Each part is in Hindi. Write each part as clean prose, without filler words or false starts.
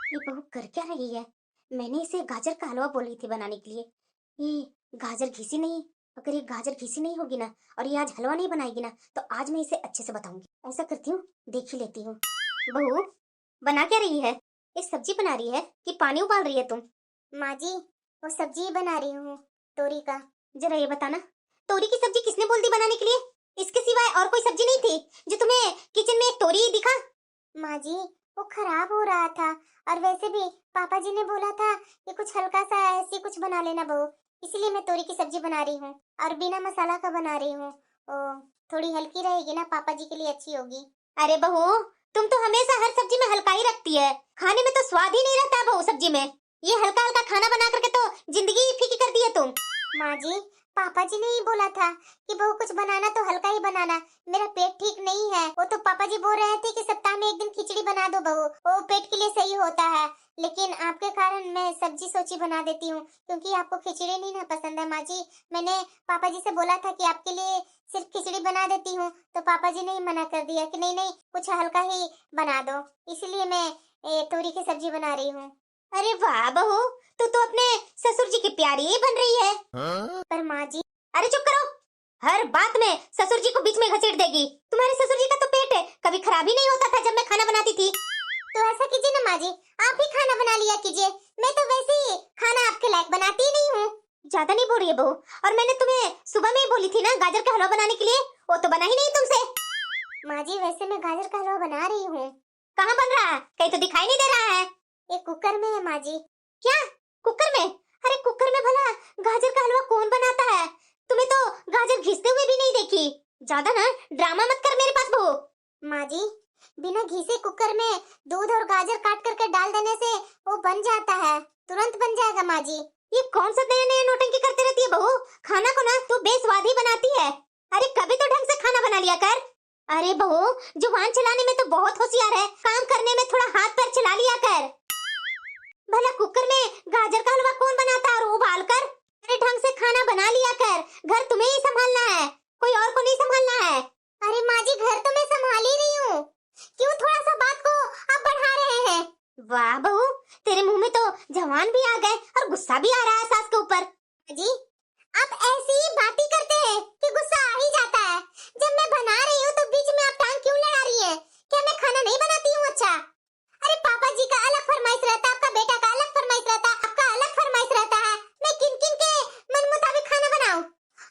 ये बहू कर क्या रही है? मैंने इसे गाजर का हलवा बोली थी बनाने के लिए। ये गाजर घिसी नहीं। अगर ये गाजर घिसी नहीं होगी ना और ये आज हलवा नहीं बनाएगी ना तो आज मैं इसे अच्छे से बताऊंगी। ऐसा करती हूँ, देख ही लेती हूँ। बहू, बना क्या रही है? ये सब्जी बना रही है कि पानी उबाल रही है तुम? माँ जी, वो सब्जी बना रही हूँ, तोरी का। जरा ये बताना, तोरी की सब्जी किसने बोल दी बनाने के लिए? इसके सिवाय और कोई सब्जी नहीं थी जो तुम्हें किचन में एक तोरी ही दिखा? माँ जी, वो खराब हो रहा था और वैसे भी पापा जी ने बोला था कि कुछ हल्का सा ऐसी कुछ बना लेना बहू, इसीलिए मैं तोरी की सब्जी बना रही हूँ और बिना मसाला का बना रही हूँ। ओ, थोड़ी हल्की रहेगी ना, पापा जी के लिए अच्छी होगी। अरे बहू, तुम तो हमेशा हर सब्जी में हल्का ही रखती है। खाने में तो स्वाद ही नहीं रहता बहू सब्जी में। ये हल्का हल्का खाना बना करके तो जिंदगी ही फीकी कर दी है तुम। माँ जी, पापा जी ने ही बोला था कि बहू कुछ बनाना तो हल्का ही बनाना। मेरा पेट ठीक नहीं है, वो तो पापा जी बोल रहे थे कि सप्ताह में एक दिन खिचड़ी बना दो बहू, वो पेट के लिए सही होता है। लेकिन आपके कारण मैं सब्जी सोची बना देती हूँ क्योंकि आपको खिचड़ी नहीं ना पसंद है। माँ जी, मैंने पापा जी से बोला था कि आपके लिए सिर्फ खिचड़ी बना देती हूँ, तो पापा जी ने ही मना कर दिया कि नहीं नहीं, कुछ हल्का ही बना दो, इसलिए मैं तोरी की सब्जी बना रही हूँ। अरे वाह बहू, तू तो अपने ससुर जी की प्यारी ही बन रही है। पर माँ जी, अरे चुप करो, हर बात में ससुर जी को बीच में घसीट देगी। तुम्हारे ससुर जी का तो पेट है, कभी खराब ही नहीं होता था जब मैं खाना बनाती थी। तो ऐसा कीजिए ना माँ जी, आप ही खाना बना लिया कीजिए, मैं तो वैसे ही खाना आपके लायक बनाती ही नहीं हूँ। ज्यादा नहीं बोल रही है बहू, और मैंने तुम्हें सुबह में ही बोली थी ना गाजर का हलवा बनाने के लिए, वो तो बना ही नहीं तुमसे। माँ जी, वैसे मैं गाजर का हलवा बना रही हूँ। कहाँ बन रहा है? कहीं तो दिखाई नहीं दे रहा है। एक कुकर में है माँ जी। क्या? कुकर में? अरे कुकर में भला गाजर का हलवा कौन बनाता है? तुम्हें तो गाजर घिसते हुए भी नहीं देखी। ज्यादा ना ड्रामा मत कर मेरे पास बहू। माँ जी, बिना घी से कुकर में दूध और गाजर काट करके डाल देने से वो बन जाता है, तुरंत बन जाएगा माँ जी। ये कौन सा नया नया नौटंकी करती रहती है बहू? खाना को ना तू बेस्वाद ही बनाती है। अरे कभी तो ढंग से खाना बना लिया कर। अरे बहू, जुबान चलाने में तो बहुत होशियार है, काम करने में थोड़ा हाथ पैर चला लिया कर। भला कुकर में गाजर का हलवा कौन बनाता है और उबाल कर? अरे ढंग से खाना बना लिया कर, घर तुम्हें ही संभालना है, कोई और को नहीं संभालना है। अरे माँ जी, घर तो मैं संभाल ही रही हूँ, क्यों थोड़ा सा बात को आप बढ़ा रहे हैं? वाह बहू, तेरे मुंह में तो जवान भी आ गए और गुस्सा भी आ रहा है सास के ऊपर। जी, आप ऐसी ही बातें करते हैं कि गुस्सा आ ही जाता है। जब मैं बना रही हूँ तो बीच में आप टांग क्यों लड़ा रही हैं? क्या मैं खाना नहीं बनाती हूँ? अच्छा, अरे पापा जी का अलग फरमाइश रहता है, आपका बेटा का अलग फरमाइश रहता है, आपका अलग फरमाइश रहता है, मैं किन किन के मन मुताबिक खाना बनाऊं?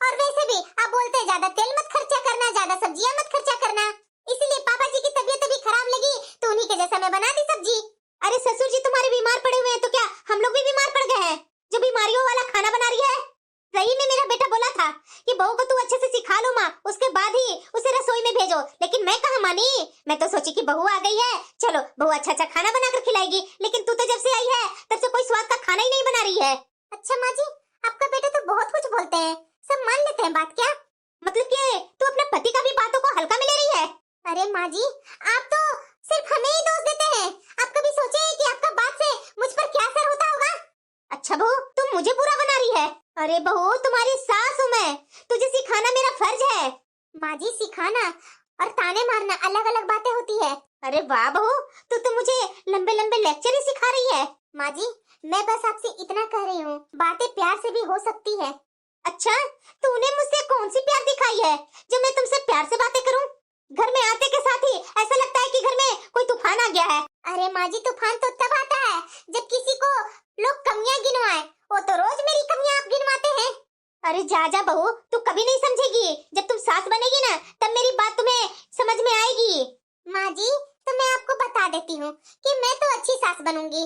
और वैसे भी आप बोलते हैं ज्यादा तेल मत खर्चा करना, ज्यादा सब्जियां मत खर्चा करना, इसीलिए पापा जी की तबीयत अभी खराब लगी तो उन्हीं के जैसा मैं बना दी सब्जी। अरे ससुर जी तुम्हारे बीमार पड़े हुए हैं तो क्या हम लोग भी बीमार पड़ गए हैं जो बीमारियों वाला खाना बना रही है? सही में मेरा बेटा बोला था कि बहू को तू अच्छे से सिखा लो माँ, उसके बाद ही उसे रसोई में भेजो, लेकिन मैं कहाँ मानी। मैं तो सोची कि बहू आ गई है, चलो बहू अच्छा अच्छा खाना बनाकर खिलाएगी, लेकिन तू तो जब से आई है तब से कोई स्वाद का खाना ही नहीं बना रही है। अच्छा माँ जी, आपका बेटा तो बहुत कुछ बोलते हैं, सब मान लेते हैं बात क्या? मतलब कि तू अपने पति का भी बातों को हल्का में ले रही है? अरे माँ जी, आप तो सिर्फ हमें ही दोष देते हैं, आप कभी सोचे हैं कि आपका बात से मुझ पर क्या असर होता होगा? अच्छा बहू, तुम मुझे बुरा बना रही है? अरे बहू, तुम्हारी सास हूँ मैं, तुझे सिखाना मेरा फर्ज है। माँ जी, सिखाना और ताने मारना अलग अलग बातें होती है। अरे वाह बहू, तू तो मुझे लंबे लंबे लेक्चर ही सिखा रही है। माँ जी, मैं बस आपसे इतना कह रही हूँ, बातें प्यार से भी हो सकती है। अच्छा, तूने मुझसे कौन सी प्यार दिखाई है जो मैं तुमसे प्यार से बातें करूं? घर में आते के साथ ही ऐसा लगता है कि घर में कोई तूफान आ गया है। अरे माँ जी, तूफान तो तब आता है जब किसी को लोग कमियां गिनवाए, वो तो रोज मेरी कमियां आप गिनवाते हैं। अरे जा जा बहू, तू कभी नहीं समझेगी, जब तुम सास बनेगी ना तब मेरी बात तुम्हें समझ में आएगी। माँ जी, तो मैं आपको बता देती हूँ कि मैं तो अच्छी सास बनूंगी,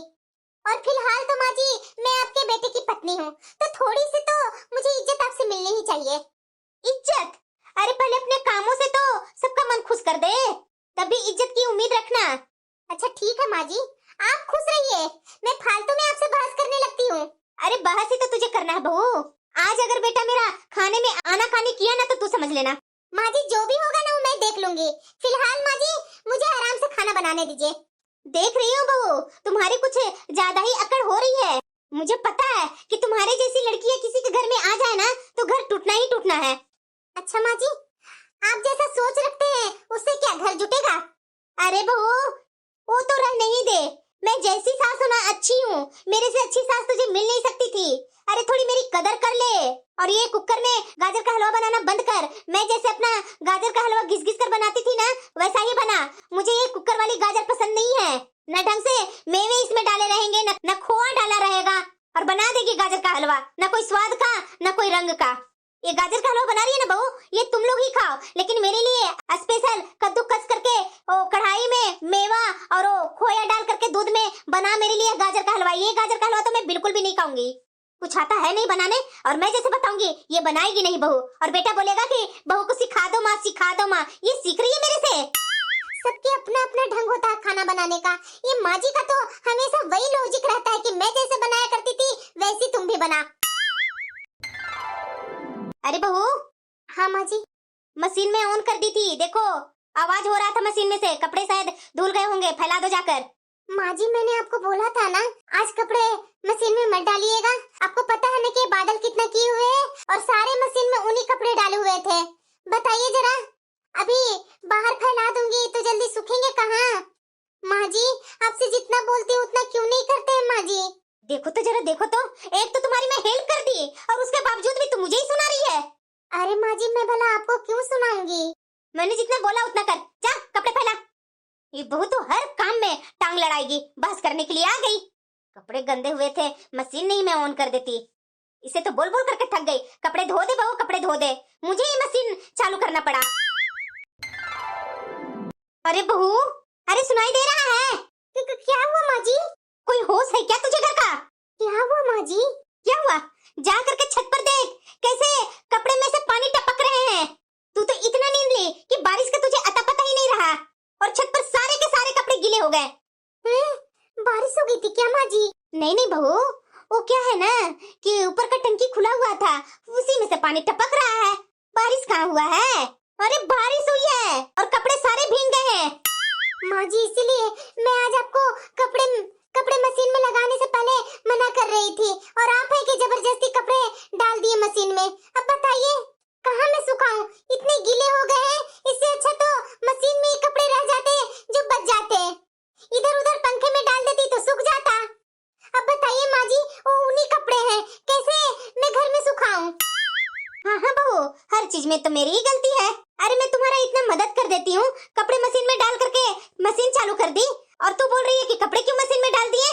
और फिलहाल तो माँ जी मैं आपके बेटे की पत्नी हूँ, तो थोड़ी सी तो मुझे इज्जत आपसे मिलनी ही चाहिए। इज्जत? अरे पहले अपने कामों से तो सबका मन खुश कर दे, तभी इज्जत की उम्मीद रखना। अच्छा ठीक है माँ जी, आप खुश रहिए, मैं फालतू में आपसे बहस करने लगती हूँ। अरे बहस ही तो तुझे करना है बहू। आज अगर बेटा मेरा खाने में आनाकानी किया ना तो तू समझ लेना। माँ जी, जो भी होगा ना वो मैं देख लूंगी, फिलहाल माँ जी मुझे आराम से खाना बनाने दीजिए। देख रही हूँ बहू, तुम्हारी कुछ ज्यादा ही अकड़ हो रही है। मुझे पता है कि तुम्हारे जैसी लड़की किसी के घर में आ जाए ना तो घर टूटना ही टूटना है। अच्छा माँ जी, आप जैसा सोच रखते हैं उससे क्या घर जुटेगा? अरे बहू, वो तो रहने ही दे, मैं जैसी सास हूँ, मेरे से अच्छी सास तुझे मिल नहीं सकती थी। अरे थोड़ी मेरी कदर कर ले। और ये कुकर में गाजर का हलवा बनाना बंद कर। मैं जैसे अपना गाजर का हलवा घिस घिस कर बनाती थी ना, वैसा ही बना। मुझे ये कुकर वाली गाजर पसंद नहीं है। न ढंग से मेवे इसमें डाले रहेंगे, न खोआ डाला रहेगा, और बना देगी गाजर का हलवा, न कोई स्वाद का न कोई रंग का। ये गाजर का हलवा बना रही है ना बहू, ये तुम लोग ही खाओ, लेकिन मेरे लिए स्पेशल कद्दूकस करके कढ़ाई में मेवा और खोया डाल करके दूध में बना मेरे लिए गाजर का हलवा। ये गाजर का हलवा तो मैं बिल्कुल भी नहीं खाऊंगी। कुछ आता है नहीं बनाने, और मैं जैसे बताऊंगी ये बनाएगी नहीं बहू। और बेटा बोलेगा कि बहू को सिखा दो माँ, सिखा दो माँ। ये सीख रही है मेरे से। सबके अपना अपना ढंग होता है खाना बनाने का। ये माँ जी का तो हमेशा वही लॉजिक रहता है कि मैं जैसे बनाया करती थी वैसी तुम भी बना। अरे बहू। हाँ माँ जी। मशीन में ऑन कर दी थी, देखो आवाज हो रहा था मशीन में से। कपड़े शायद धुल गए होंगे, फैला दो जाकर। माँ जी मैंने आपको बोला था ना, आज कपड़े मशीन में मत डालिएगा। आपको पता है ना कि बादल कितना किए हुए हैं, और सारे मशीन में उन्हीं कपड़े डाले हुए थे। बताइए जरा, अभी बाहर फैला दूंगी तो जल्दी सूखेंगे कहाँ? माँ जी आपसे जितना बोलती हूँ उतना क्यों नहीं करते हैं माँ जी? देखो तो जरा, देखो तो, एक तो तुम्हारी मैं हेल्प कर दी और उसके बावजूद भी तुम मुझे ही सुना रही है। अरे माँ जी मैं भला आपको क्यों सुनाऊंगी? मैंने जितना बोला उतना कर, जा कपड़े फैला। ये बहू तो हर काम में टांग लड़ाएगी, बहस करने के लिए आ गई। कपड़े गंदे हुए थे, मशीन नहीं मैं ऑन कर देती। इसे तो बोल बोल करके थक गई। कपड़े धो दे बहू, कपड़े धो दे। मुझे ये मशीन चालू करना पड़ा। अरे बहू, अरे सुनाई दे रहा है? क्या हुआ माँ जी? कोई होश है क्या तुझे घर का? क्या हुआ माँ जी? क्या हुआ? जा करके छत पर देख, कैसे कपड़े में से पानी टपक रहे हैं। तू तो इतना नींद ली कि बारिश का तुझे अता पता ही नहीं रहा, और छत पर सारे के सारे कपड़े गीले हो गए। बारिश हो गई थी क्या माँ जी? नहीं नहीं बहू, वो क्या है ना कि ऊपर का टंकी खुला हुआ था, उसी में से पानी टपक रहा है। बारिश कहाँ हुआ है? अरे बारिश हुई है और कपड़े सारे भीग गए हैं। माँ जी इसीलिए मैं आज आपको कपड़े मशीन में लगाने से पहले मना कर रही थी, और आप है कि जबरदस्ती कपड़े डाल दिए मशीन में। अब बताइए कहाँ मैं सुखाऊं? इतने गीले हो गए हैं, इससे अच्छा तो मशीन में ही कपड़े रह जाते जो बच जाते। इधर उधर पंखे में डाल देती तो सूख जाता। अब बताइए माँ जी, वो उन्हीं कपड़े हैं, कैसे मैं घर में सुखाऊं? हाँ हाँ बहू, हर चीज में तो मेरी ही गलती है। अरे मैं तुम्हारा इतना मदद कर देती हूँ, कपड़े मशीन में डाल करके मशीन चालू कर दी, और तू बोल रही है कि कपड़े क्यों मशीन में डाल दिए?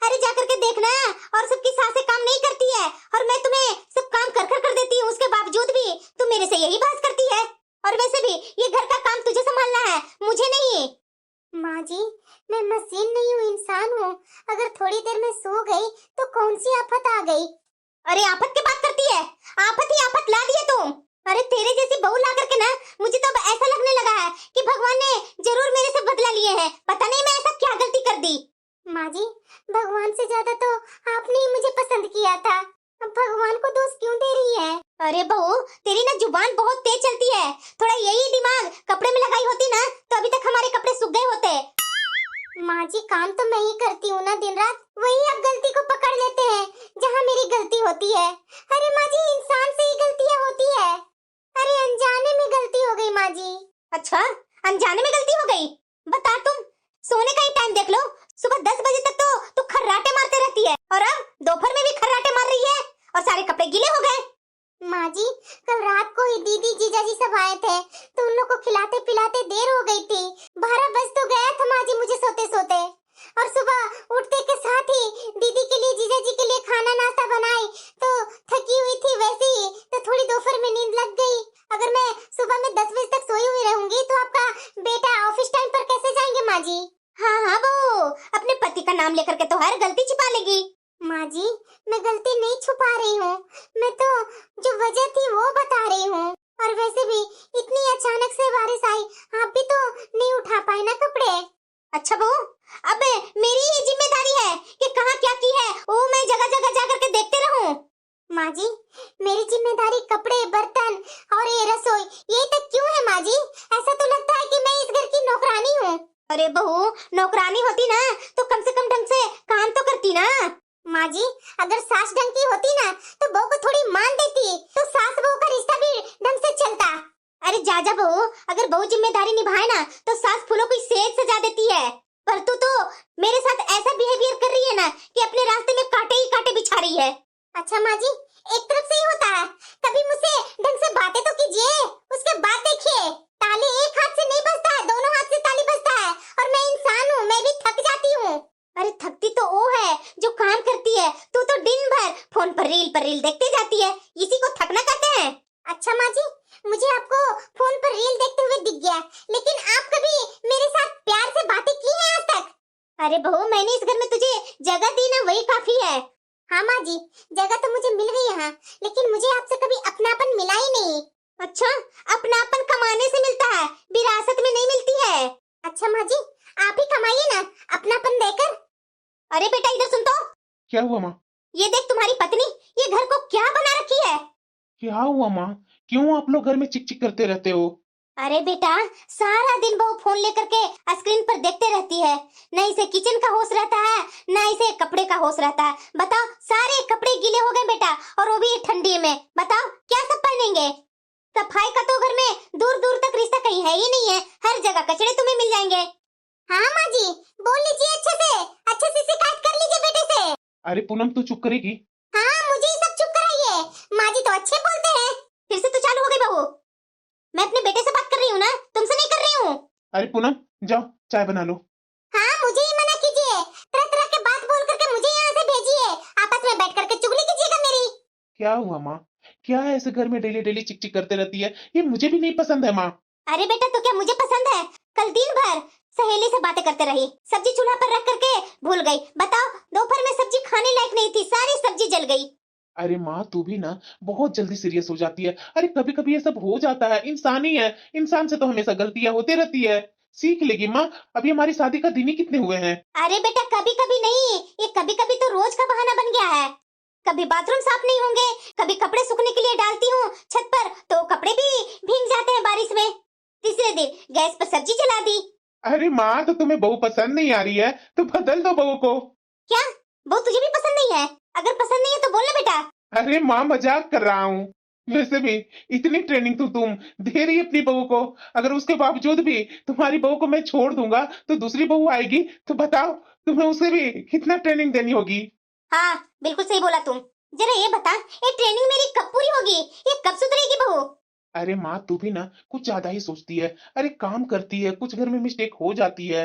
अरे जा करके देखना, और सबकी सासें काम नहीं करती है, और मैं तुम्हें सब काम कर देती हूँ, उसके बावजूद भी तू मेरे से यही बहस करती है। और वैसे भी ये घर का काम तुझे संभालना है, मुझे नहीं। माँ जी मैं मशीन नहीं हूँ, इंसान हूँ। अगर थोड़ी देर में सो गई तो कौन सी आफत आ गई? अरे आफत की बात करती है? आफत ही आफत ला दिए तुम। अरे तेरे जैसी बहू ला करके ना मुझे तो अब ऐसा लगने लगा है कि भगवान ने जरूर मेरे से बदला लिए हैं। पता नहीं मैं ऐसा क्या गलती कर दी। माँ जी भगवान से ज्यादा तो आपने ही मुझे पसंद किया था, अब भगवान को दोष क्यों दे रही है? अरे बहू तेरी ना जुबान बहुत तेज चलती है। थोड़ा यही दिमाग कपड़े में लगाई होती ना तो अभी तक हमारे कपड़े सूख गए होते। माँ जी काम तो मैं ही करती हूँ ना दिन रात, वही अब गलती को पकड़ लेते हैं जहाँ मेरी गलती होती है। अरे माँ जी इंसान से ही गलतियाँ होती है। अरे अनजाने में गलती हो गई माँ जी। अच्छा अनजाने में गलती हो गई? बता तुम, सोने का ही टाइम देख लो, सुबह 10 बजे तक तो तू खर्राटे मारते रहती है, और अब दोपहर में भी खर्राटे मार रही है, और सारे कपड़े गीले हो गए। माँ जी कल रात को ही दीदी जीजाजी सब आए थे, तो उन लोग को खिलाते पिलाते देर हो गई थी। 12 बज तो गया था माँ जी मुझे सोते सोते, और सुबह उठते के साथ ही दीदी के लिए जीजाजी के लिए खाना नाश्ता बनाई, तो थकी हुई थी वैसे ही तो थोड़ी दोपहर में नींद लग गई। अगर मैं सुबह में 10 बजे तक सोई हुई रहूंगी तो आपका बेटा ऑफिस टाइम पर कैसे जाएंगे माँ जी? हाँ हाँ बहू, अपने पति का नाम लेकर के तो हर गलती छिपा लेगी। माँ जी मैं गलती नहीं छुपा रही हूँ, मैं तो जो वजह थी वो बता रही हूँ। और वैसे भी इतनी अचानक से बारिश आई, आप भी तो नहीं उठा पाए ना कपड़े। अच्छा बहू, अब मेरी ही जिम्मेदारी है कि कहाँ क्या की है वो मैं जगह जगह जा करके देखते रहूं। माँ जी मेरी जिम्मेदारी कपड़े बर्तन और ये रसोई ये तक क्यों है माँ जी? ऐसा तो लगता है कि मैं इस घर की नौकरानी हूँ। अरे बहू नौकरानी होती ना तो कम से कम ढंग से काम तो करती ना। माँ जी अगर सास ढंग की होती ना तो बहू को थोड़ी मान देती, तो सास बहू का रिश्ता भी ढंग से चलता। अरे जा बहू, अगर बहू जिम्मेदारी निभाए ना तो सास फूलों को सेज सजा देती है, पर तू तो मेरे साथ ऐसा बिहेवियर कर रही है ना कि अपने अच्छा माँ जी, एक तरफ से ही होता है, कभी मुझसे ढंग से बातें तो कीजिए, उसके बाद देखिए ताली एक हाथ से नहीं बजता है, दोनों हाथ से ताली बजता है। और मैं इंसान हूँ, मैं भी थक जाती हूँ। अरे थकती तो वो है जो काम करती है, तू तो दिन भर फोन पर रील देखते जाती है, इसी को थकना कहते हैं। अच्छा माँ जी, मुझे आपको फोन पर रील देखते हुए दिख गया, लेकिन आप कभी मेरे साथ प्यार से बातें की हैं आज तक? अरे बहू, मैंने इस घर में तुझे जगह दी ना, वही काफी है। हाँ माँ जी, जगह तो मुझे मिल गई यहाँ, लेकिन मुझे आपसे कभी अपनापन मिला ही नहीं। अच्छा, अपनापन कमाने से मिलता है, विरासत में नहीं मिलती है। अच्छा माँ जी, आप ही कमाइए ना अपनापन देकर। अरे बेटा इधर सुन तो। क्या हुआ माँ? ये देख तुम्हारी पत्नी ये घर को क्या बना रखी है। क्या हुआ माँ? क्यों आप लोग घर में चिक चिक करते रहते हो? अरे बेटा, सारा दिन वो फोन लेकर के स्क्रीन पर देखते रहती है, न इसे किचन का होश रहता है, न इसे कपड़े का होश रहता है। बताओ, सारे कपड़े गीले हो गए बेटा, और वो भी ठंडी में। बताओ क्या सब पहनेंगे। सफाई का तो घर में दूर दूर तक रिश्ता कहीं है ही नहीं है, हर जगह कचड़े तुम्हें मिल जाएंगे। हाँ माँ जी, बोल लीजिए अच्छे से शिकायत कर लीजिए बेटे से। अरे पूनम, तू चुप करेगी? हाँ, मुझे ही सब चुप कराइए, माँ जी तो अच्छे बोलते हैं। फिर से तो चालू हो गई बहू। मैं अपने बेटे से बात कर रही हूँ ना, तुमसे नहीं कर रही हूँ। अरे पूनम, जाओ चाय बना लो। हाँ, मुझे ही मना कीजिए, तरह तरह के बात बोल करके मुझे यहाँ से भेजिए, आपस में बैठ करके चुगली कीजिएगा मेरी। क्या हुआ माँ? क्या है ऐसे घर में डेली डेली चिक चिक करते रहती है? ये मुझे भी नहीं पसंद है माँ। अरे बेटा, तो क्या मुझे पसंद है? कल दिन भर सहेली से बातें करते रही, सब्जी चूल्हा पर रख करके भूल गई। बताओ, दोपहर में सब्जी खाने लायक नहीं थी, सारी सब्जी जल गई। अरे माँ, तू भी ना बहुत जल्दी सीरियस हो जाती है। अरे कभी कभी ये सब हो जाता है, इंसान ही है, इंसान से तो हमेशा गलतियां होती रहती है। सीख लेगी माँ, अभी हमारी शादी का दिन ही कितने हुए हैं। अरे बेटा, कभी कभी नहीं, ये कभी कभी तो रोज का बहाना बन गया है। कभी बाथरूम साफ नहीं होंगे, कभी कपड़े सूखने के लिए डालती हूँ छत पर तो कपड़े भी भीग जाते हैं बारिश में। तीसरे दिन गैस पर सब्जी जला दी। अरे माँ, तो तुम्हें बहू पसंद नहीं आ रही है तो बदल दो बहू को। क्या वो तुझे भी पसंद नहीं है? अगर पसंद नहीं है तो बोलना बेटा। अरे माँ, मजाक कर रहा हूँ। वैसे भी इतनी ट्रेनिंग तो तुम दे रही है अपनी बहू को, अगर उसके बावजूद भी तुम्हारी बहू को मैं छोड़ दूंगा तो दूसरी बहू आएगी तो बताओ तुम्हें उसे भी कितना ट्रेनिंग देनी होगी। हाँ बिल्कुल सही बोला तुम। जरा ये बता, ये ट्रेनिंग मेरी कब पूरी होगी? ये कब सुधरेगी बहू? अरे माँ, तू भी ना कुछ ज्यादा ही सोचती है। अरे काम करती है, कुछ घर में मिस्टेक हो जाती है,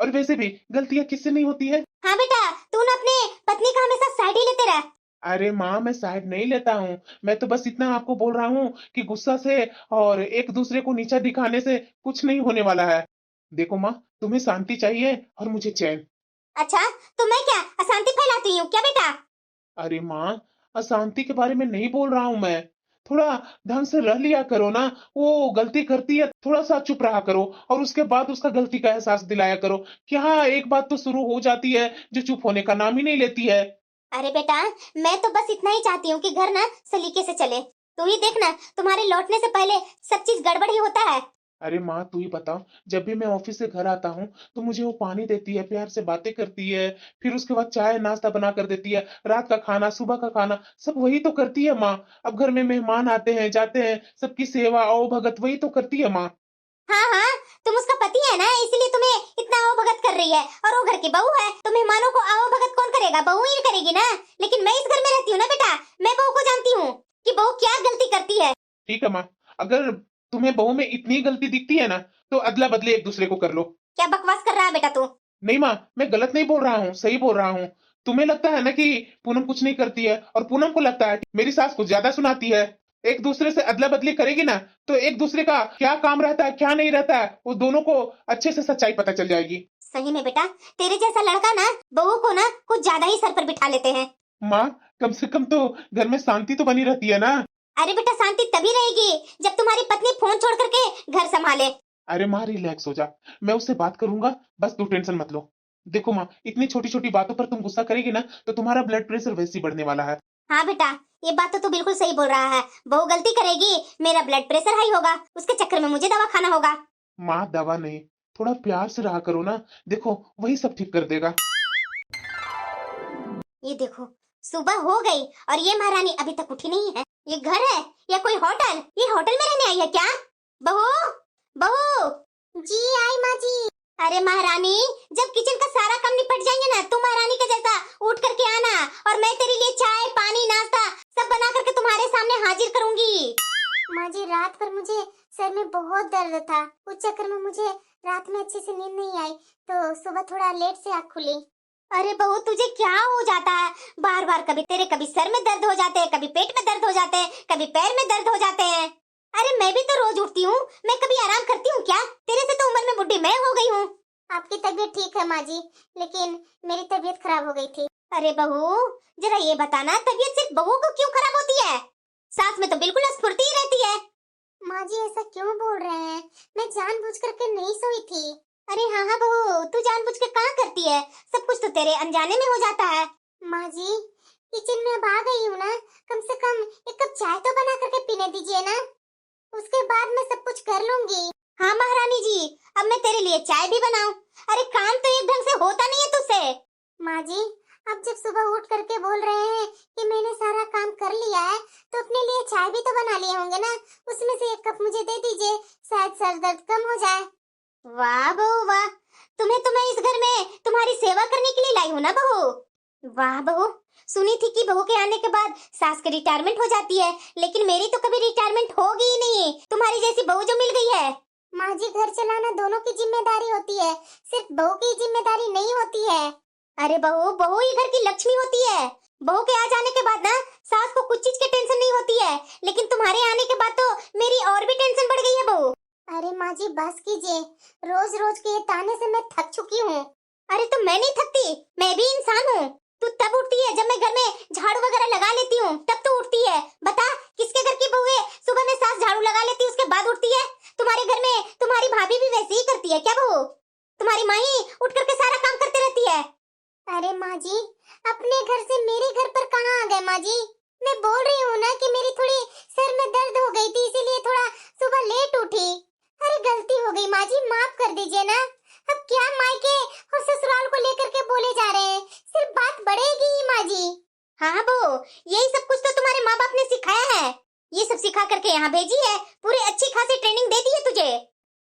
और वैसे भी गलतियां किससे नहीं होती है। हाँ बेटा, तू ना अपने पत्नी का हमेशा साइड ही लेते रह। अरे माँ, मैं साइड नहीं लेता हूँ, मैं तो बस इतना आपको बोल रहा हूँ कि गुस्सा से और एक दूसरे को नीचा दिखाने से कुछ नहीं होने वाला है। देखो माँ, तुम्हें शांति चाहिए और मुझे चैन। अच्छा, तो मैं क्या अशांति फैलाती हूँ क्या बेटा? अरे माँ, अशांति के बारे में नहीं बोल रहा हूँ मैं। थोड़ा ढंग से रह लिया करो ना। वो गलती करती है, थोड़ा सा चुप रहा करो और उसके बाद उसका गलती का एहसास दिलाया करो। क्या एक बात तो शुरू हो जाती है जो चुप होने का नाम ही नहीं लेती है। अरे बेटा, मैं तो बस इतना ही चाहती हूँ कि घर ना सलीके से चले। तू ही देखना, तुम्हारे लौटने से पहले सब चीज गड़बड़ ही होता है। अरे माँ, तू ही बता, जब भी मैं ऑफिस से घर आता हूँ तो मुझे वो पानी देती है, प्यार से बातें करती है, फिर उसके बाद चाय नाश्ता बना कर देती है, रात का खाना सुबह का खाना सब वही तो करती है माँ। अब घर में मेहमान आते हैं जाते हैं, सबकी सेवा आओ भगत वही तो करती है माँ। हाँ हाँ, तुम उसका पति है ना, इसलिए तुम्हें इतना आओ भगत कर रही है। और वो घर की बहू है तो मेहमानों को आओ भगत कौन करेगा? बहू ही करेगी ना। लेकिन मैं इस घर में रहती हूँ ना बेटा, मैं बहू को जानती हूँ कि बहू क्या गलती करती है। ठीक है माँ, अगर तुम्हें बहू में इतनी गलती दिखती है ना तो अदला बदले एक दूसरे को कर लो। क्या बकवास कर रहा है बेटा तू? नहीं माँ, मैं गलत नहीं बोल रहा हूँ, सही बोल रहा हूँ। तुम्हें लगता है ना कि पूनम कुछ नहीं करती है, और पूनम को लगता है कि मेरी सास कुछ ज्यादा सुनाती है। एक दूसरे से अदला बदली करेगी ना तो एक दूसरे का क्या काम रहता है क्या नहीं रहता है वो दोनों को अच्छे से सच्चाई पता चल जाएगी। सही में बेटा, तेरे जैसा लड़का ना बहू को ना कुछ ज्यादा ही सर पर बिठा लेते हैं। माँ, कम से कम तो घर में शांति तो बनी रहती है ना। अरे बेटा, शांति तभी रहेगी जब तुम्हारी पत्नी फोन छोड़ करके घर संभाले। अरे माँ, रिलैक्स हो जा, मैं उससे बात करूंगा, बस तू टेंशन मत लो। देखो माँ, इतनी छोटी छोटी बातों पर तुम गुस्सा करेगी ना तो तुम्हारा ब्लड प्रेशर वैसे ही बढ़ने वाला है। हाँ बेटा, ये बात तो तू बिल्कुल सही बोल रहा है। बहू गलती करेगी, मेरा ब्लड प्रेशर हाई होगा, उसके चक्कर में मुझे दवा खाना होगा। माँ, दवा नहीं, थोड़ा प्यार से रहा करो ना, देखो वही सब ठीक कर देगा। ये देखो, सुबह हो गई और ये महारानी अभी तक उठी नहीं है। ये घर है या कोई होटल? ये होटल में रहने आई है क्या? बहू, बहू। जी आई माँ जी। अरे महारानी, जब किचन का सारा काम निपट जाएंगे ना, तुम महारानी का जैसा उठ करके आना और मैं तेरे लिए चाय पानी नाश्ता बहुत दर्द था। उस चक्कर में मुझे रात में अच्छे से नींद नहीं आई, तो सुबह थोड़ा लेट से आँख खुली। अरे बहू तुझे क्या हो जाता है? बार बार कभी सर में दर्द हो जाते हैं, कभी पेट में दर्द हो जाते हैं, कभी पैर में दर्द हो जाते हैं। अरे मैं भी तो रोज उठती हूँ, मैं कभी आराम करती हूँ क्या? तेरे से तो उम्र में बुढ़ी मैं हो गई हूँ। आपकी तबीयत ठीक है माँ जी, लेकिन मेरी तबीयत खराब हो गई थी। अरे बहू जरा ये बताना, तबीयत सिर्फ बहू को क्यों खराब होती है? सास में तो बिल्कुल स्फूर्ति ही रहती है। माँ जी ऐसा क्यों बोल रहे हैं? मैं जानबूझ करके नहीं सोई थी। अरे हाँ हाँ बहू, तू जानबूझ के कहाँ करती है? सब कुछ तो तेरे अनजाने में हो जाता है। माँ जी किचन में अब आ गई हूँ ना, कम से कम एक कप चाय तो बना करके पीने दीजिए ना, उसके बाद मैं सब कुछ कर लूंगी। हाँ महारानी जी, अब मैं तेरे लिए चाय भी बनाऊं? अरे काम तो एक ढंग से होता नहीं है तुझसे। माँ जी आप जब सुबह उठ करके बोल रहे हैं कि मैंने सारा काम कर लिया है, तो अपने लिए चाय भी तो बना लिए होंगे ना, उसमें से एक कप मुझे दे दीजिए, शायद सर दर्द कम हो जाए। वाह बहू वाह, तुम्हें तो मैं इस घर में तुम्हारी सेवा करने के लिए लाई हूँ ना बहू। वाह बहू, सुनी थी कि बहू के आने के बाद सास की रिटायरमेंट हो जाती है, लेकिन मेरी तो कभी रिटायरमेंट होगी ही नहीं, तुम्हारी जैसी बहू जो मिल गई है। माँ जी घर चलाना दोनों की जिम्मेदारी होती है, सिर्फ बहू की जिम्मेदारी नहीं होती है। अरे बहू, बहू ही घर की लक्ष्मी होती है। बहू के आ जाने के बाद ना सास को कुछ चीज की टेंशन नहीं होती है, लेकिन तुम्हारे आने के बाद तो मेरी और भी टेंशन बढ़ गई है बहू। अरे माँ जी बस कीजिए, रोज रोज के ये ताने से मैं थक चुकी हूँ। अरे तो मैं नहीं थकती, मैं भी इंसान हूँ। तू तब उठती है जब मैं घर में झाड़ू वगैरह लगा लेती हूँ, तब तो उठती है। बता किसके घर की बहू है सुबह में सास झाड़ू लगा लेती है उसके बाद उठती है? तुम्हारे घर में तुम्हारी भाभी भी वैसे ही करती है क्या बहू? तुम्हारी माँ ही उठ करके सारा काम करती रहती है। अरे माँ जी अपने घर से मेरे घर पर कहाँ आ गए माँ जी? मैं बोल रही हूँ ना कि मेरी थोड़ी सर में दर्द हो गई थी, इसीलिए थोड़ा सुबह लेट उठी। अरे गलती हो गई माँ जी, माफ कर दीजिए ना। अब क्या मायके और ससुराल को लेकर के बोले जा रहे हैं, सिर्फ बात बढ़ेगी ही माँ जी। हाँ बहू, यही सब कुछ तो तुम्हारे माँ बाप ने सिखाया है, ये सब सिखा करके यहाँ भेजी है, पूरी अच्छी खासी ट्रेनिंग दे दी है तुझे।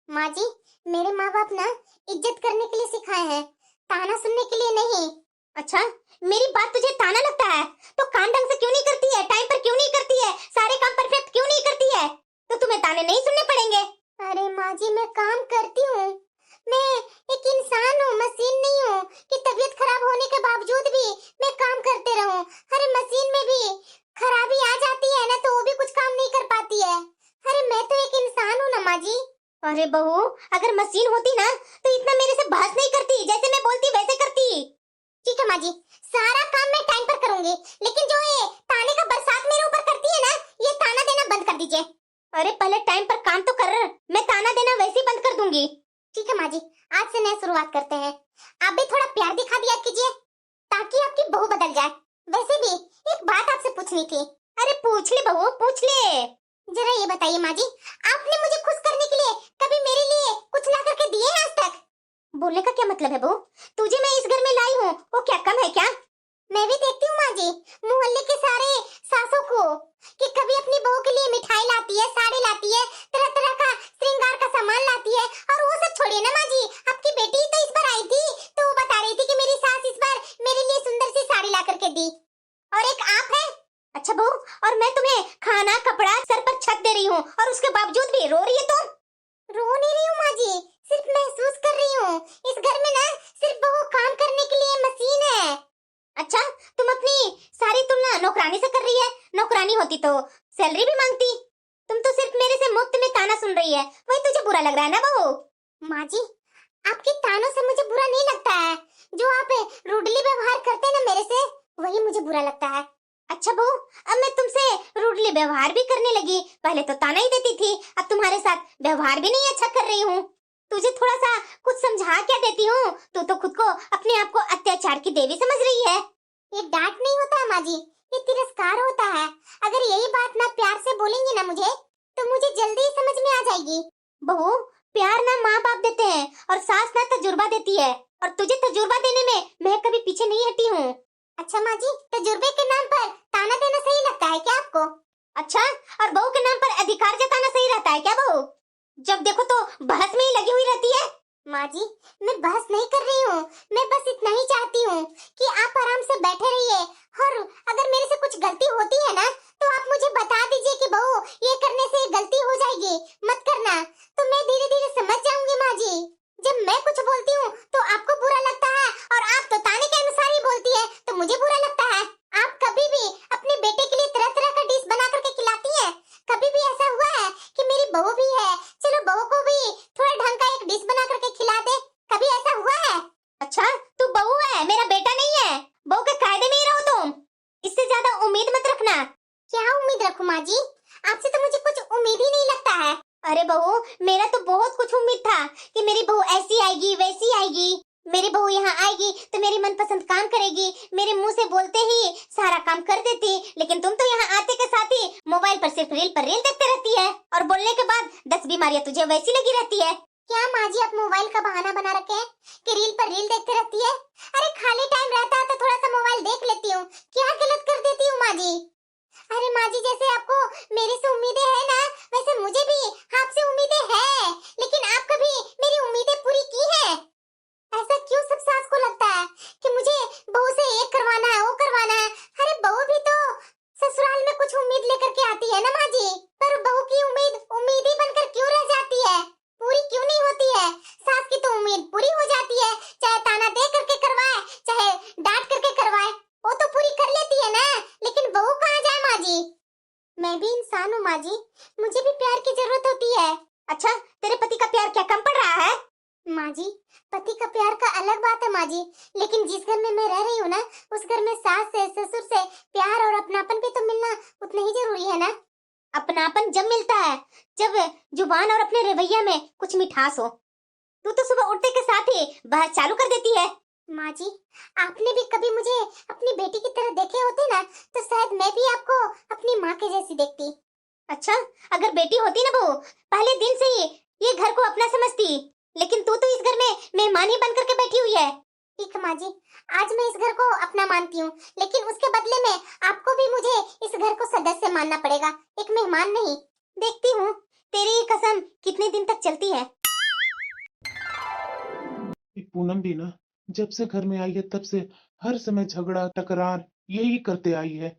माँ जी मेरे माँ बाप ना इज्जत करने के लिए सिखाए हैं, ताना सुनने के लिए नहीं। अच्छा, मेरी बात तुझे ताना लगता है तो काम ढंग से क्यों नहीं करती है? टाइम पर क्यों नहीं करती है? सारे काम परफेक्ट क्यों नहीं करती है? तो तुम्हें ताने नहीं सुनने पड़ेंगे। अरे माँ जी मैं काम करती हूँ, मैं एक इंसान हूँ, मशीन नहीं हूँ कि तबीयत खराब होने के बावजूद भी मैं काम करते रहूं। अरे मशीन में भी खराबी आ जाती है ना, तो वो भी कुछ काम नहीं कर पाती है। अरे मैं तो एक इंसान हूँ ना माँ जी। अरे बहू, अगर मशीन होती ना तो इतना मेरे से बहस नहीं करती, जैसे मैं बोलती वैसे करती। ठीक है माँ जी, सारा काम मैं टाइम पर करूंगी, लेकिन जो ये ताने का बरसात मेरे ऊपर करती है ना, ये ताना देना बंद कर दीजिए। अरे पहले टाइम पर काम तो कर, मैं ताना देना वैसे ही बंद कर दूंगी। ठीक है माँ जी, आज से नया शुरुआत करते हैं। आप भी थोड़ा प्यार दिखा दिया कीजिए ताकि आपकी बहू बदल जाए। वैसे भी एक बात आपसे पूछनी थी। अरे पूछ ले बहू, पूछ ले। जरा ये बताइए माँ जी, आपने मुझे खुश करने के लिए कभी मेरे लिए कुछ ला करके दिए हैं आज तक? बोलने का क्या मतलब है बहू? तुझे मैं इस घर में लाई हूँ, वो क्या कम है क्या? मैं भी देखती हूँ माँ जी मोहल्ले के सारे सासों को कि कभी अपनी बहू के लिए मिठाई लाती है, साड़ी लाती है, तरह तरह का श्रृंगार का सामान लाती है। और वो सब छोड़िए ना माँ जी, आपकी बेटी तो इस बार आई थी तो वो बता रही थी कि मेरी सास इस बार मेरे लिए सुंदर सी साड़ी ला करके दी, और एक आप है। अच्छा बहू, और मैं तुम्हें खाना कपड़ा सर पर छत दे रही हूँ और उसके बावजूद भी रो रही है तुम? रो नहीं रही हूँ माँ जी, सिर्फ महसूस कर रही हूँ इस घर में ना सिर्फ बहू काम करने के लिए मशीन है। अच्छा, तुम अपनी सारी तुलना नौकरानी से कर रही है? नौकरानी होती तो सैलरी भी मांगती, तुम तो सिर्फ मेरे से मुफ्त में ताना सुन रही है, वही तुझे बुरा लग रहा है ना बहू? माँ जी आपके तानों से मुझे बुरा नहीं लगता है, जो आप रूडली व्यवहार करते हैं ना मेरे से, वही मुझे बुरा लगता है। अच्छा बहू, अब मैं तुमसे रूडली व्यवहार भी करने लगी, पहले तो ताना ही देती थी, अब तुम्हारे साथ व्यवहार भी नहीं अच्छा कर रही हूँ। तुझे थोड़ा सा कुछ समझा क्या देती हूँ, तू तो खुद को अपने आप को अत्याचार की देवी समझ रही है। ये डांट नहीं होता है माँ जी, ये तिरस्कार होता है। अगर यही बात ना प्यार से बोलेंगे ना मुझे, तो मुझे जल्दी ही समझ में आ जाएगी। बहू, प्यार ना माँ बाप देते हैं और सास ना तजुर्बा देती है, और तुझे तजुर्बा देने में मैं कभी पीछे नहीं हटी हूँ। अच्छा माँ जी, तजुर्बे के नाम पर ताना देना सही लगता है क्या आपको? अच्छा, और बहू के नाम पर अधिकार जताना सही रहता है क्या बहू? जब देखो तो बहस में ही लगी हुई रहती है। माँ जी मैं बहस नहीं कर रही हूँ, मैं बस इतना ही चाहती हूँ कि आप आराम से बैठे रहिए, और अगर मेरे से कुछ गलती होती है ना तो आप आप मुझे बता दीजिए कि बहू ये करने से गलती हो जाएगी, मत करना, तो मैं धीरे धीरे समझ जाऊंगी माँ जी। जब मैं कुछ बोलती हूँ तो आपको बुरा लगता है और आप तो ताने के अनुसार ही बोलती है तो मुझे बुरा लगता है। आप कभी भी अपने बेटे के लिए तरह तरह का डिश बना करके खिलाती है, कभी भी ऐसा हुआ है कि मेरी बहू भी है, चलो बहू को भी थोड़ा ढंग का एक डिश बना करके खिला दे, कभी ऐसा हुआ है? अच्छा तू बहू है, मेरा बेटा नहीं है। बहू के कायदे में ही रहो तुम, इससे ज्यादा उम्मीद मत रखना। क्या उम्मीद रखूं माँ जी? आपसे तो मुझे कुछ उम्मीद ही नहीं लगता है। अरे बहू, मेरा तो बहुत कुछ उम्मीद था कि मेरी बहू ऐसी आएगी वैसी आएगी, मेरी बहू यहाँ आएगी तो मेरी मनपसंद काम करेगी, मेरे मुंह से बोलते ही सारा काम कर देती। लेकिन तुम तो यहाँ आते के साथ ही मोबाइल पर सिर्फ रील देखते रहती है और बोलने के बाद 10 बीमारियां तुझे वैसी लगी रहती है। क्या माँ जी आप मोबाइल का बहाना बना रखे हैं कि रील पर रील देखते रहती है? अरे खाली टाइम रहता है तो थोड़ा सा मोबाइल देख लेती हूँ, क्या गलत कर देती हूँ माँ जी? अरे माँ जी जैसे आपको मेरे से उम्मीदें है ना, वैसे मुझे भी आपसे उम्मीदें है, लेकिन आप कभी मेरी उम्मीदें पूरी की है? ऐसा क्यों सब सास को लगता है कि मुझे बहू से ये करवाना है वो करवाना है? अरे बहू भी तो ससुराल में कुछ उम्मीद लेकर के आती है ना माँ जी, पर बहू की उम्मीद उम्मीद ही बनकर क्यों रह जाती है, पूरी क्यों नहीं होती है? सास की तो उम्मीद पूरी हो जाती है, चाहे ताना दे करके करवाए चाहे डांट करके करवाए, वो तो पूरी कर लेती है ना, लेकिन बहू कहाँ जाए माँ जी? मैं भी इंसान हूँ माँ जी, मुझे भी प्यार की जरूरत होती है। अच्छा तेरे पति का प्यार क्या कम पड़ रहा है? माँ जी पति का प्यार का अलग बात है माँ जी, लेकिन जिस घर में मैं रह रही हूँ ना, उस घर में सास से ससुर से प्यार और अपनापन भी तो मिलना उतना ही जरूरी है ना। अपनापन जब मिलता है जब जुबान और अपने रवैया में कुछ मिठास हो। तू तो सुबह उठते के साथ ही बहस चालू कर देती है। माँ जी आपने भी कभी मुझे अपनी बेटी की तरह देखे होते ना, तो शायद मैं भी आपको अपनी माँ के जैसी देखती। अच्छा अगर बेटी होती ना बहू, पहले दिन से ही ये घर को अपना समझती, लेकिन तू तो इस घर में मेहमान ही बन करके बैठी हुई है। ठीक है माँ जी, आज मैं इस घर को अपना मानती हूँ, लेकिन उसके बदले में आपको भी मुझे इस घर को सदस्य मानना पड़ेगा, एक मेहमान नहीं। देखती हूँ तेरी ये कसम कितने दिन तक चलती है। ये पूनम भी ना जब से घर में आई है तब से हर समय झगड़ा टकरार यही करते आई है।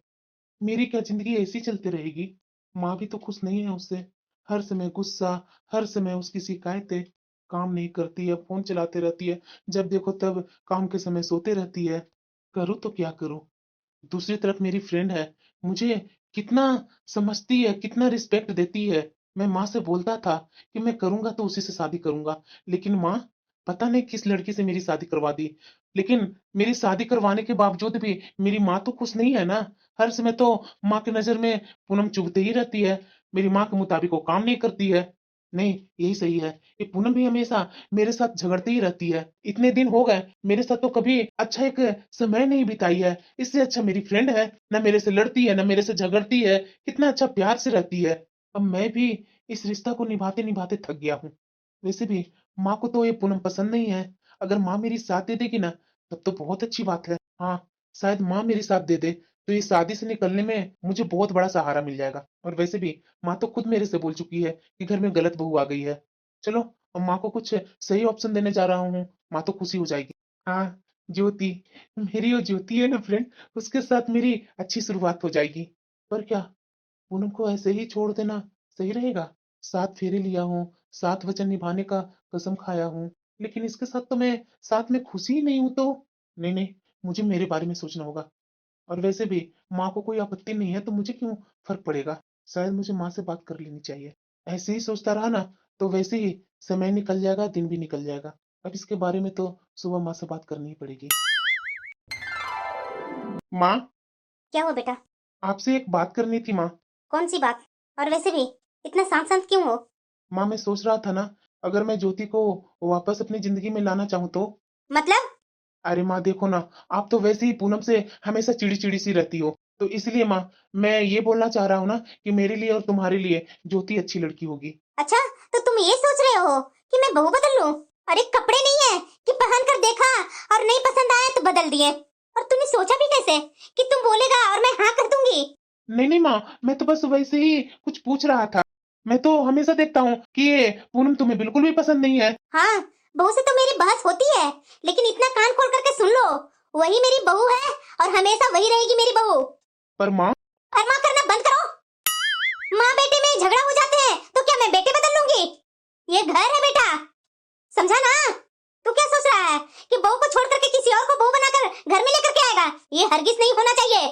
मेरी क्या जिंदगी ऐसी चलती रहेगी? माँ भी तो खुश नहीं है उससे, हर समय गुस्सा, हर समय उसकी शिकायतें, काम नहीं करती है, फोन चलाते रहती है, जब देखो तब काम के समय सोते रहती है। करूँ तो क्या करूँ? दूसरी तरफ मेरी फ्रेंड है, मुझे कितना समझती है, कितना रिस्पेक्ट देती है। मैं माँ से बोलता था कि मैं करूंगा तो उसी से शादी करूंगा, लेकिन माँ पता नहीं किस लड़की से मेरी शादी करवा दी। लेकिन मेरी शादी करवाने के बावजूद भी मेरी माँ तो खुश नहीं है ना। हर समय तो माँ की नजर में पूनम चुभती ही रहती है, मेरी माँ के मुताबिक वो काम नहीं करती है। नहीं यही सही है, ये पूनम भी हमेशा मेरे साथ झगड़ती ही रहती है। इतने दिन हो गए मेरे साथ तो कभी अच्छा एक समय नहीं बिताई है। इससे अच्छा मेरी फ्रेंड है, ना मेरे से लड़ती है ना मेरे से झगड़ती है, कितना अच्छा प्यार से रहती है। अब मैं भी इस रिश्ता को निभाते निभाते थक गया हूँ। वैसे भी माँ को तो ये पूनम पसंद नहीं है, अगर माँ मेरी साथ दे देगी ना तब तो बहुत अच्छी बात है। हाँ शायद माँ मेरी साथ दे दे तो इस शादी से निकलने में मुझे बहुत बड़ा सहारा मिल जाएगा। और वैसे भी माँ तो खुद मेरे से बोल चुकी है कि घर में गलत बहू आ गई है। चलो अब माँ को कुछ सही ऑप्शन देने जा रहा हूँ, माँ तो खुशी हो जाएगी। हाँ ज्योति, मेरी वो ज्योति है ना फ्रेंड, उसके साथ मेरी अच्छी शुरुआत हो जाएगी। पर क्या पूनम को ऐसे ही छोड़ देना सही रहेगा? 7 फेरे लिया हूँ, 7 वचन निभाने का कसम खाया हूँ, लेकिन इसके साथ तो मैं साथ में खुशी ही नहीं हूँ। तो नहीं नहीं, मुझे मेरे बारे में सोचना होगा। और वैसे भी माँ को कोई आपत्ति नहीं है तो मुझे क्यों फर्क पड़ेगा? शायद मुझे माँ से बात कर लेनी चाहिए। ऐसे ही सोचता रहा ना तो वैसे ही समय निकल जाएगा, दिन भी निकल जाएगा। अब इसके बारे में तो सुबह माँ से बात करनी ही पड़ेगी। माँ, क्या हुआ बेटा? आपसे एक बात करनी थी माँ। कौन सी बात? और वैसे भी इतना शांत शांत क्यों हो? माँ मैं सोच रहा था ना, अगर मैं ज्योति को वापस अपनी जिंदगी में लाना चाहूँ तो। मतलब? अरे माँ देखो ना, आप तो वैसे ही पूनम से हमेशा चिड़ी चिड़ी सी रहती हो, तो इसलिए माँ मैं ये बोलना चाह रहा हूँ ना कि मेरे लिए और तुम्हारे लिए ज्योति अच्छी लड़की होगी। अच्छा तो तुम ये सोच रहे हो कि मैं बहू बदल लूं? अरे कपड़े नहीं है कि पहन कर देखा और नहीं पसंद आया तो बदल दिए। और तुमने सोचा भी कैसे कि तुम बोलेगा और मैं हाँ कर दूंगी? नहीं नहीं माँ, मैं तो बस वैसे ही कुछ पूछ रहा था। मैं तो हमेशा देखता हूँ कि ये पूनम तुम्हें बिल्कुल भी पसंद नहीं है। हाँ बहू से तो मेरी बहस होती है, लेकिन इतना कान खोल करके सुन लो, वही मेरी बहू है और हमेशा वही रहेगी मेरी बहू। पर माँ, फरमा करना बंद करो। ये घर है बेटा, समझा ना? तू क्या सोच रहा है कि बहू को छोड़ करके किसी और को बहू बनाकर घर में लेकर के आएगा? ये हरगिज नहीं होना चाहिए।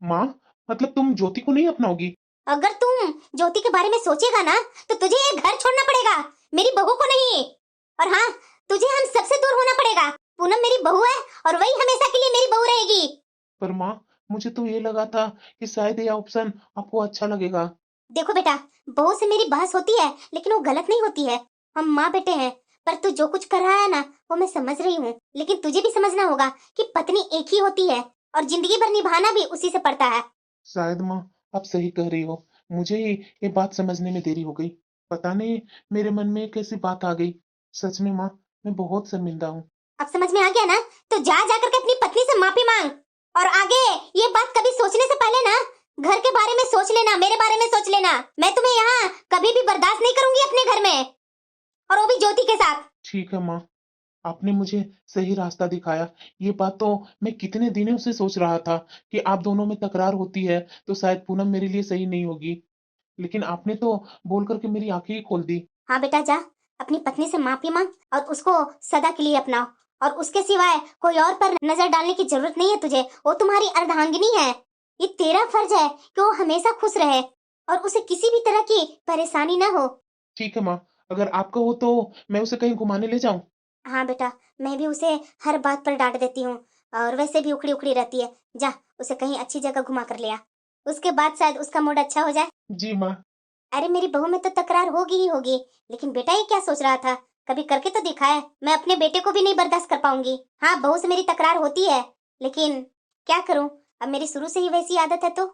माँ मतलब तुम ज्योति को नहीं अपनाओगी? अगर तुम ज्योति के बारे में सोचेगा ना तो तुझे ये घर छोड़ना पड़ेगा, मेरी बहू को नहीं। और हाँ, तुझे हम सबसे दूर होना पड़ेगा। पूनम मेरी बहू है और वही हमेशा के लिए मेरी बहू रहेगी। पर माँ मुझे तो ये लगा था कि शायद यह ऑप्शन आपको अच्छा लगेगा। देखो बेटा, बहू से मेरी बहस होती है लेकिन वो गलत नहीं होती है। हम माँ बेटे हैं, पर तू जो कुछ कर रहा है ना वो मैं समझ रही हूँ, लेकिन तुझे भी समझना होगा कि पत्नी एक ही होती है और जिंदगी भर निभाना भी उसी से पड़ता है। शायद माँ आप सही कह रही हो, मुझे ही ये बात समझने में देरी हो गई। पता नहीं मेरे मन में कैसी बात आ गई। सच में माँ मैं बहुत शर्मिंदा हूँ। अब समझ में आ गया ना? तो जा जाकर के अपनी पत्नी से माफी मांग, और आगे ये बात कभी सोचने से पहले ना घर के बारे में सोच लेना, मेरे बारे में सोच लेना। मैं तुम्हें यहाँ कभी भी बर्दाश्त नहीं करूंगी अपने घर में, और वो भी ज्योति के साथ। ठीक है माँ, आपने मुझे सही रास्ता दिखाया। ये बात तो मैं कितने दिनों से सोच रहा था कि आप दोनों में तकरार होती है तो शायद पूनम मेरे लिए सही नहीं होगी, लेकिन आपने तो बोल करके मेरी आंखें ही खोल दी। हाँ बेटा, जा अपनी पत्नी से माफी मांग और उसको सदा के लिए अपनाओ, और उसके सिवाय कोई और पर नजर डालने की जरूरत नहीं है तुझे। वो तुम्हारी अर्धांगिनी है, ये तेरा फर्ज है कि वो हमेशा खुश रहे और उसे किसी भी तरह की परेशानी ना हो। ठीक है माँ, अगर आपका हो तो मैं उसे कहीं घुमाने ले जाऊं? हाँ बेटा, मैं भी उसे हर बात पर डांट देती हूँ, और वैसे भी उखड़ी उखड़ी रहती है। जा उसे कहीं अच्छी जगह घुमा कर ले आ, उसके बाद शायद उसका मूड अच्छा हो जाए। जी माँ। अरे मेरी बहू में तो तकरार होगी ही होगी, लेकिन बेटा ये क्या सोच रहा था? कभी करके तो दिखाए। मैं अपने बेटे को भी नहीं बर्दाश्त कर पाऊंगी। हाँ, बहू से मेरी तकरार होती है, लेकिन क्या करूं, अब मेरी शुरू से ही वैसी आदत है तो।